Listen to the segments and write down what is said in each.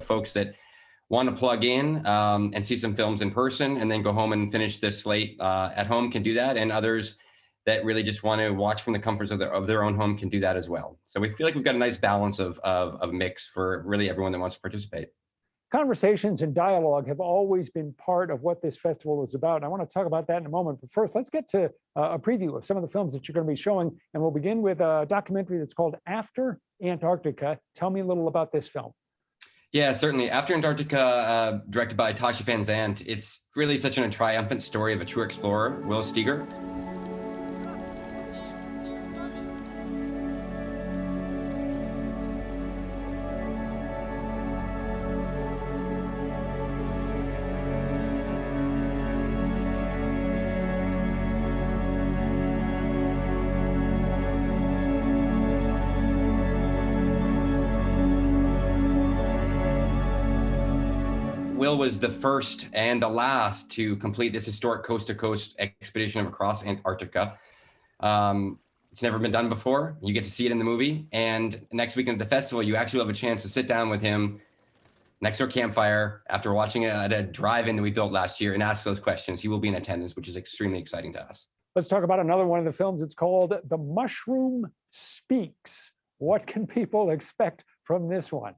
folks that want to plug in and see some films in person and then go home and finish this slate at home can do that. And others that really just want to watch from the comforts of their own home can do that as well. So we feel like we've got a nice balance of mix for really everyone that wants to participate. Conversations and dialogue have always been part of what this festival is about. And I want to talk about that in a moment. But first, let's get to a preview of some of the films that you're going to be showing. And we'll begin with a documentary that's called After Antarctica. Tell me a little about this film. Yeah, certainly. After Antarctica, directed by Tasha Van Zandt, it's really such a triumphant story of a true explorer, Will Steger. Will was the first and the last to complete this historic coast-to-coast expedition across Antarctica. It's never been done before. You get to see it in the movie. And next weekend at the festival, you actually have a chance to sit down with him next to a campfire after watching it at a drive-in that we built last year and ask those questions. He will be in attendance, which is extremely exciting to us. Let's talk about another one of the films. It's called The Mushroom Speaks. What can people expect from this one?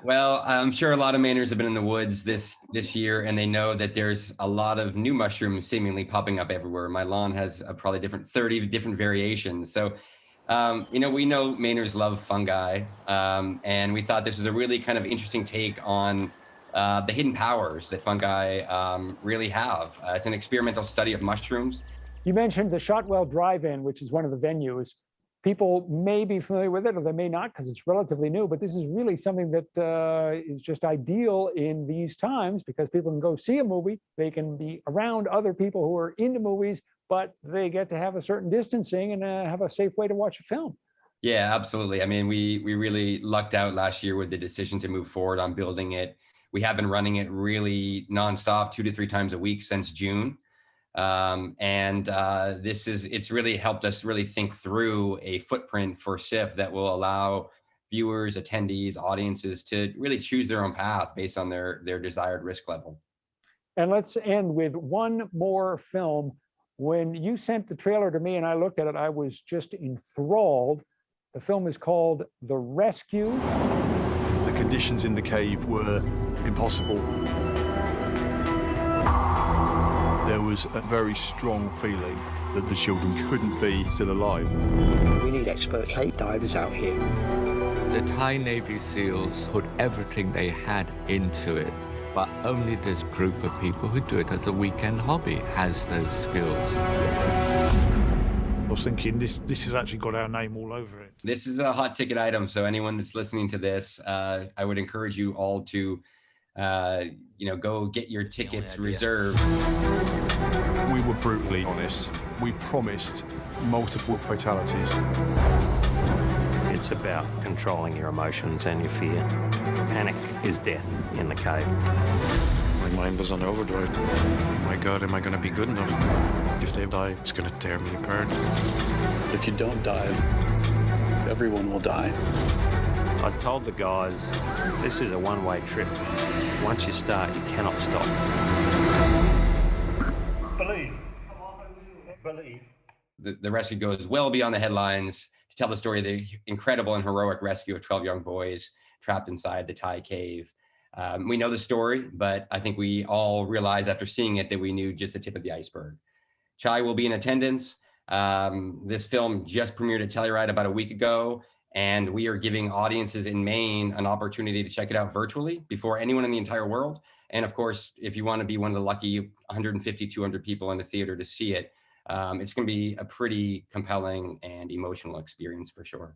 Well, I'm sure a lot of Mainers have been in the woods this year, and they know that there's a lot of new mushrooms seemingly popping up everywhere. My lawn has probably 30 different variations. So, we know Mainers love fungi, and we thought this was a really kind of interesting take on the hidden powers that fungi really have. It's an experimental study of mushrooms. You mentioned the Shotwell Drive-In, which is one of the venues. People may be familiar with it, or they may not, because it's relatively new, but this is really something that is just ideal in these times, because people can go see a movie, they can be around other people who are into movies, but they get to have a certain distancing and have a safe way to watch a film. Yeah, absolutely. I mean, we really lucked out last year with the decision to move forward on building it. We have been running it really nonstop, 2 to 3 times a week since June. It's really helped us really think through a footprint for SIF that will allow viewers, attendees, audiences to really choose their own path based on their desired risk level. And let's end with one more film. When you sent the trailer to me and I looked at it, I was just enthralled. The film is called The Rescue. The conditions in the cave were impossible. There was a very strong feeling that the children couldn't be still alive. We need expert cave divers out here. The Thai Navy SEALs put everything they had into it, but only this group of people who do it as a weekend hobby has those skills. I was thinking, this has actually got our name all over it. This is a hot ticket item, so anyone that's listening to this, I would encourage you all to go get your tickets reserved. We were brutally honest. We promised multiple fatalities. It's about controlling your emotions and your fear. Panic is death in the cave. My mind was on overdrive. My God, am I going to be good enough? If they die, it's going to tear me apart. If you don't dive, everyone will die. I told the guys, this is a one-way trip. Once you start, you cannot stop. Believe. Believe. The rescue goes well beyond the headlines to tell the story of the incredible and heroic rescue of 12 young boys trapped inside the Thai cave. We know the story, but I think we all realized after seeing it that we knew just the tip of the iceberg. Chai will be in attendance. This film just premiered at Telluride about a week ago, and we are giving audiences in Maine an opportunity to check it out virtually before anyone in the entire world. And of course, if you want to be one of the lucky 150, 200 people in the theater to see it, it's going to be a pretty compelling and emotional experience for sure.